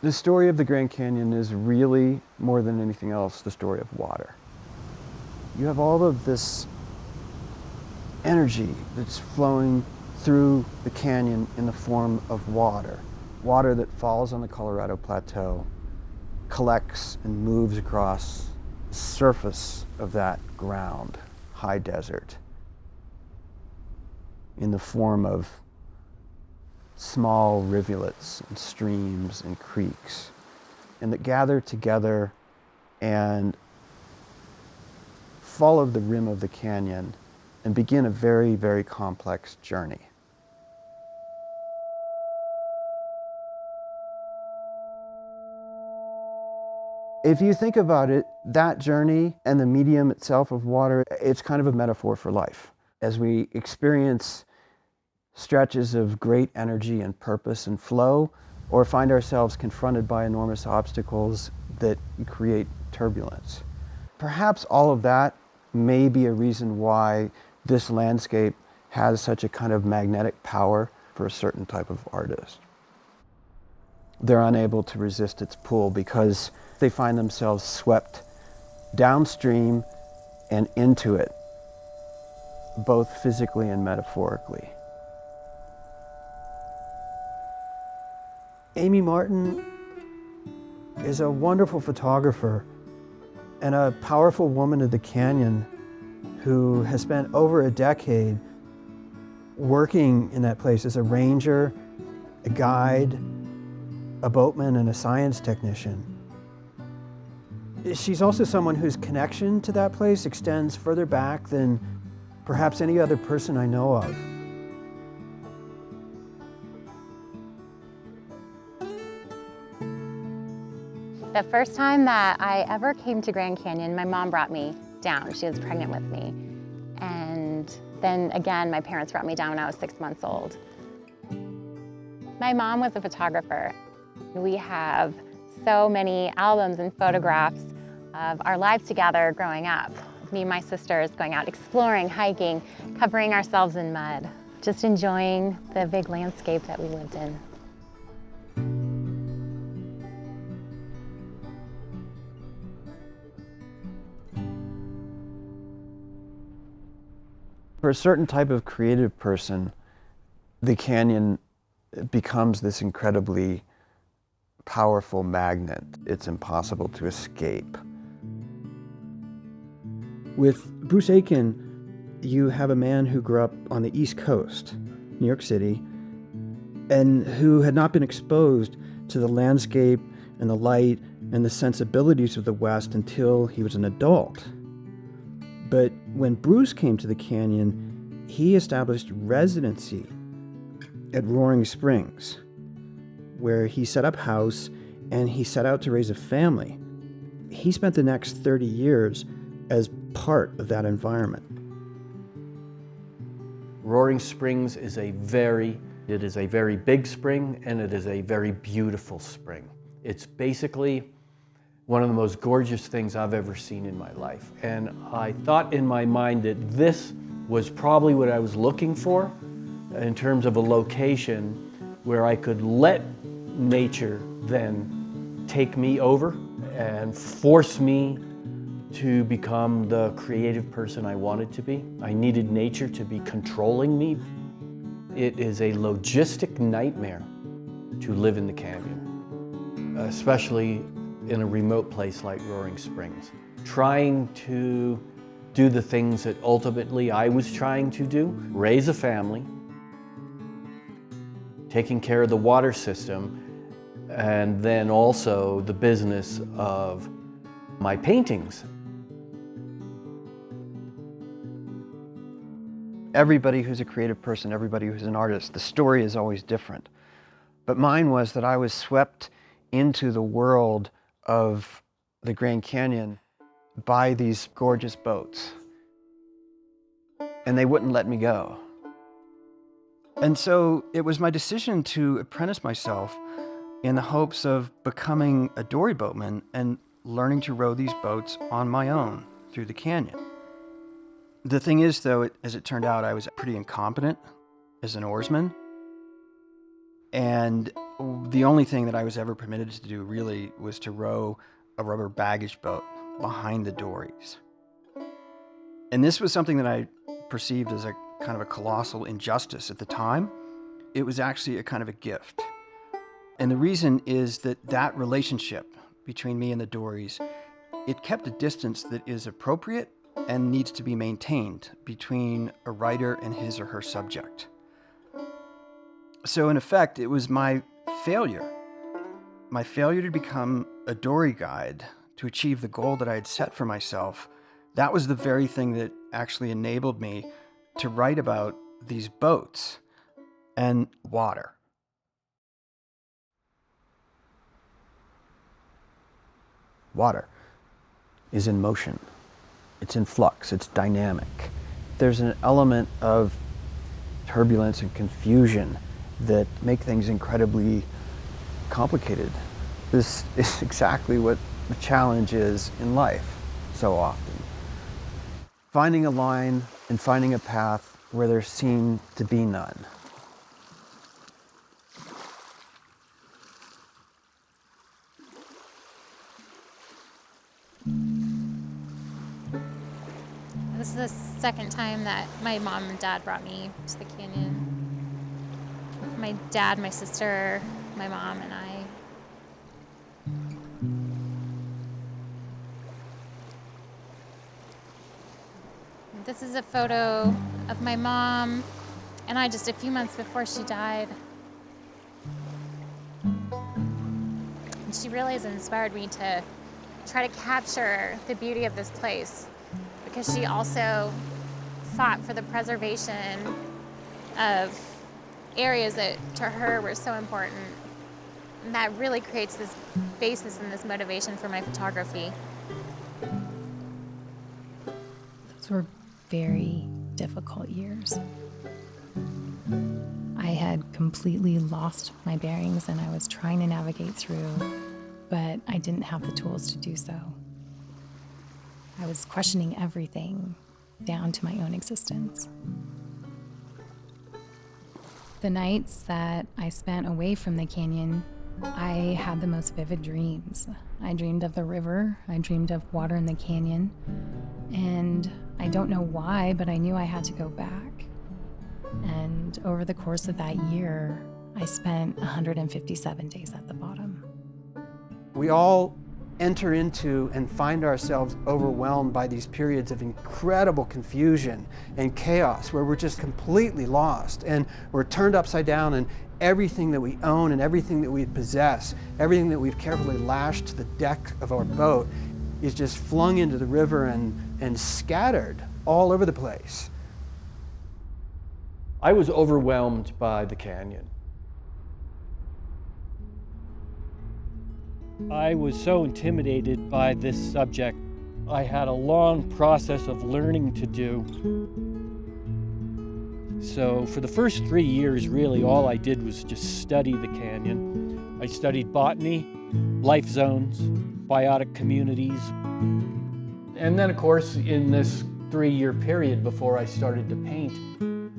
The story of the Grand Canyon is really, more than anything else, the story of water. You have all of this energy that's flowing through the canyon in the form of water. Water that falls on the Colorado Plateau, collects and moves across the surface of that ground, high desert, in the form of small rivulets and streams and creeks, and that gather together and follow the rim of the canyon and begin a very, very complex journey. If you think about it, that journey and the medium itself of water, it's kind of a metaphor for life. As we experience stretches of great energy and purpose and flow, or find ourselves confronted by enormous obstacles that create turbulence. Perhaps all of that may be a reason why this landscape has such a kind of magnetic power for a certain type of artist. They're unable to resist its pull because they find themselves swept downstream and into it, both physically and metaphorically. Amy Martin is a wonderful photographer and a powerful woman of the canyon who has spent over a decade working in that place as a ranger, a guide, a boatman, and a science technician. She's also someone whose connection to that place extends further back than perhaps any other person I know of. The first time that I ever came to Grand Canyon, my mom brought me down. She was pregnant with me. And then again, my parents brought me down when I was 6 months old. My mom was a photographer. We have so many albums and photographs of our lives together growing up. Me and my sisters going out exploring, hiking, covering ourselves in mud, just enjoying the big landscape that we lived in. For a certain type of creative person, the canyon becomes this incredibly powerful magnet. It's impossible to escape. With Bruce Aiken, you have a man who grew up on the East Coast, New York City, and who had not been exposed to the landscape and the light and the sensibilities of the West until he was an adult. But when Bruce came to the canyon, he established residency at Roaring Springs, where he set up house and he set out to raise a family. He spent the next 30 years as part of that environment. Roaring Springs is a very big spring, and it is a very beautiful spring. It's basically one of the most gorgeous things I've ever seen in my life. And I thought in my mind that this was probably what I was looking for in terms of a location where I could let nature then take me over and force me to become the creative person I wanted to be. I needed nature to be controlling me. It is a logistic nightmare to live in the canyon, especially in a remote place like Roaring Springs. Trying to do the things that ultimately I was trying to do, raise a family, taking care of the water system, and then also the business of my paintings. Everybody who's a creative person, everybody who's an artist, the story is always different. But mine was that I was swept into the world of the Grand Canyon by these gorgeous boats. And they wouldn't let me go. And so it was my decision to apprentice myself in the hopes of becoming a dory boatman and learning to row these boats on my own through the canyon. The thing is, though, as it turned out, I was pretty incompetent as an oarsman. And the only thing that I was ever permitted to do really was to row a rubber baggage boat behind the dories. And this was something that I perceived as a kind of a colossal injustice at the time. It was actually a kind of a gift. And the reason is that that relationship between me and the dories, it kept a distance that is appropriate and needs to be maintained between a writer and his or her subject. So in effect, it was my failure to become a dory guide, to achieve the goal that I had set for myself. That was the very thing that actually enabled me to write about these boats and water. Water is in motion. It's in flux. It's dynamic. There's an element of turbulence and confusion that make things incredibly complicated. This is exactly what the challenge is in life so often. Finding a line and finding a path where there seem to be none. This is the second time that my mom and dad brought me to the canyon. My dad, my sister, my mom, and I. This is a photo of my mom and I just a few months before she died. And she really has inspired me to try to capture the beauty of this place, because she also fought for the preservation of areas that to her were so important. And that really creates this basis and this motivation for my photography. Those were very difficult years. I had completely lost my bearings and I was trying to navigate through, but I didn't have the tools to do so. I was questioning everything down to my own existence. The nights that I spent away from the canyon, I had the most vivid dreams. I dreamed of the river, I dreamed of water in the canyon, and I don't know why, but I knew I had to go back. And over the course of that year, I spent 157 days at the bottom. We all enter into and find ourselves overwhelmed by these periods of incredible confusion and chaos where we're just completely lost and we're turned upside down, and everything that we own and everything that we possess, everything that we've carefully lashed to the deck of our boat is just flung into the river and scattered all over the place. I was overwhelmed by the canyon. I was so intimidated by this subject. I had a long process of learning to do. So for the first 3 years, really, all I did was just study the canyon. I studied botany, life zones, biotic communities. And then, of course, in this 3-year period before I started to paint,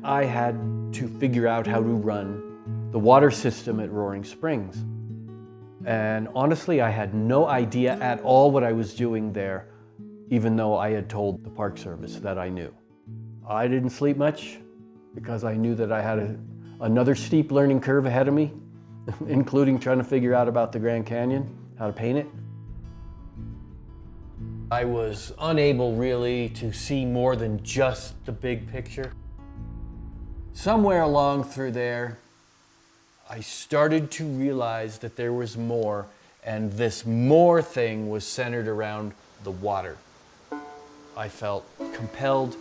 I had to figure out how to run the water system at Roaring Springs. And honestly, I had no idea at all what I was doing there, even though I had told the Park Service that I knew. I didn't sleep much because I knew that I had another steep learning curve ahead of me, including trying to figure out about the Grand Canyon, how to paint it. I was unable really to see more than just the big picture. Somewhere along through there, I started to realize that there was more, and this more thing was centered around the water. I felt compelled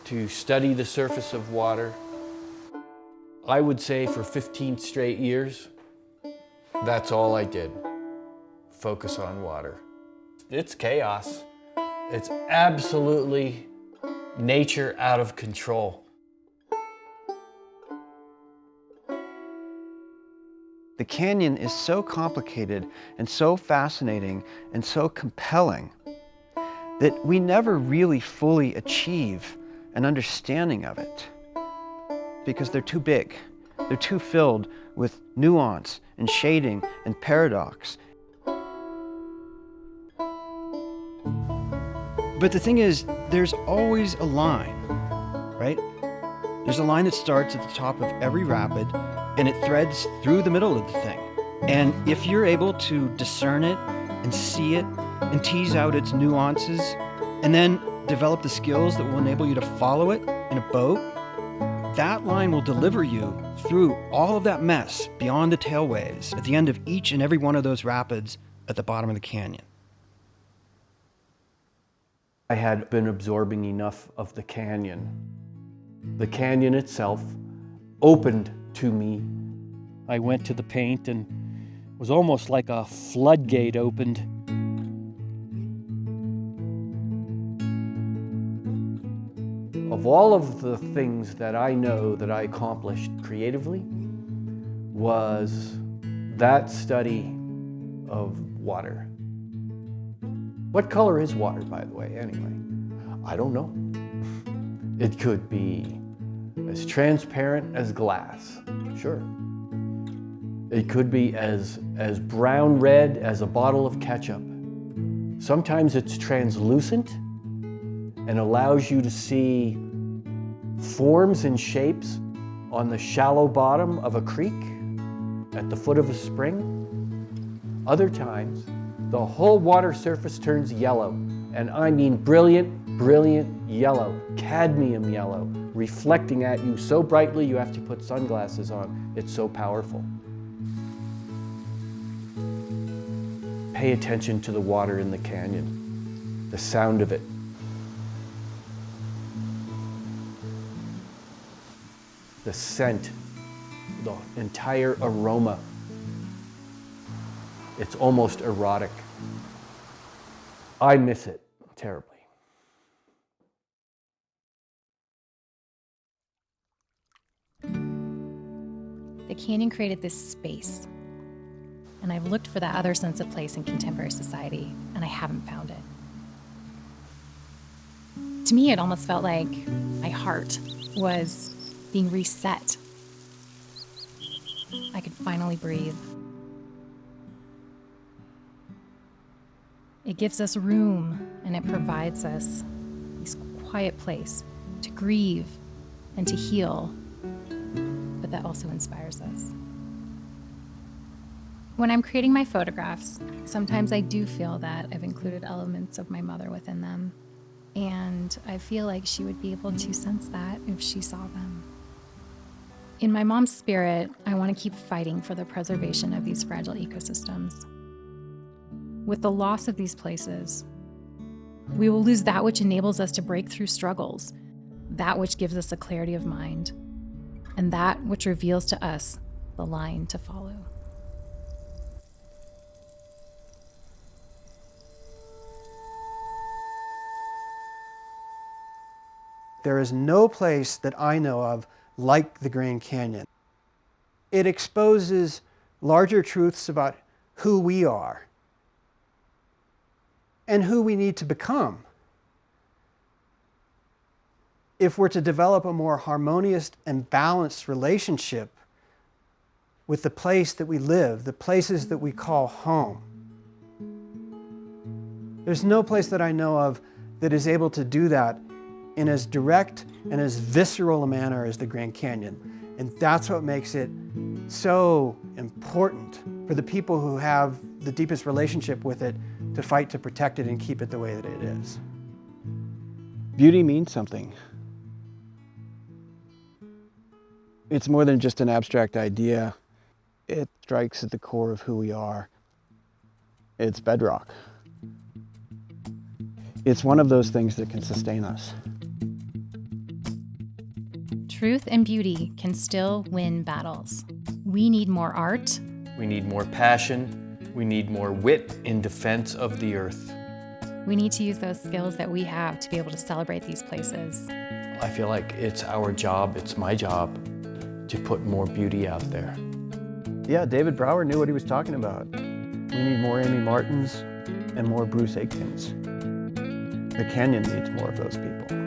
to study the surface of water. I would say for 15 straight years, that's all I did. Focus on water. It's chaos. It's absolutely nature out of control. The canyon is so complicated and so fascinating and so compelling that we never really fully achieve an understanding of it because they're too big. They're too filled with nuance and shading and paradox. But the thing is, there's always a line, right? There's a line that starts at the top of every rapid and it threads through the middle of the thing. And if you're able to discern it and see it and tease out its nuances and then develop the skills that will enable you to follow it in a boat, that line will deliver you through all of that mess beyond the tailways at the end of each and every one of those rapids at the bottom of the canyon. I had been absorbing enough of the canyon. The canyon itself opened to me. I went to the paint and it was almost like a floodgate opened. Of all of the things that I know that I accomplished creatively was that study of water. What color is water, by the way, anyway? I don't know. It could be as transparent as glass, sure. It could be as brown red as a bottle of ketchup. Sometimes it's translucent and allows you to see forms and shapes on the shallow bottom of a creek at the foot of a spring. Other times, the whole water surface turns yellow, and I mean brilliant, brilliant yellow, cadmium yellow, reflecting at you so brightly you have to put sunglasses on. It's so powerful. Pay attention to the water in the canyon, the sound of it. The scent, the entire aroma. It's almost erotic. I miss it terribly. The canyon created this space, and I've looked for that other sense of place in contemporary society, and I haven't found it. To me, it almost felt like my heart was being reset. I could finally breathe. It gives us room, and it provides us this quiet place to grieve and to heal, but that also inspires us. When I'm creating my photographs, sometimes I do feel that I've included elements of my mother within them, and I feel like she would be able to sense that if she saw them. In my mom's spirit, I want to keep fighting for the preservation of these fragile ecosystems. With the loss of these places, we will lose that which enables us to break through struggles, that which gives us a clarity of mind, and that which reveals to us the line to follow. There is no place that I know of like the Grand Canyon. It exposes larger truths about who we are and who we need to become if we're to develop a more harmonious and balanced relationship with the place that we live, the places that we call home. There's no place that I know of that is able to do that in as direct and as visceral a manner as the Grand Canyon. And that's what makes it so important for the people who have the deepest relationship with it to fight to protect it and keep it the way that it is. Beauty means something. It's more than just an abstract idea. It strikes at the core of who we are. It's bedrock. It's one of those things that can sustain us. Truth and beauty can still win battles. We need more art. We need more passion. We need more wit in defense of the earth. We need to use those skills that we have to be able to celebrate these places. I feel like it's our job, it's my job, to put more beauty out there. Yeah, David Brower knew what he was talking about. We need more Amy Martins and more Bruce Aikens. The canyon needs more of those people.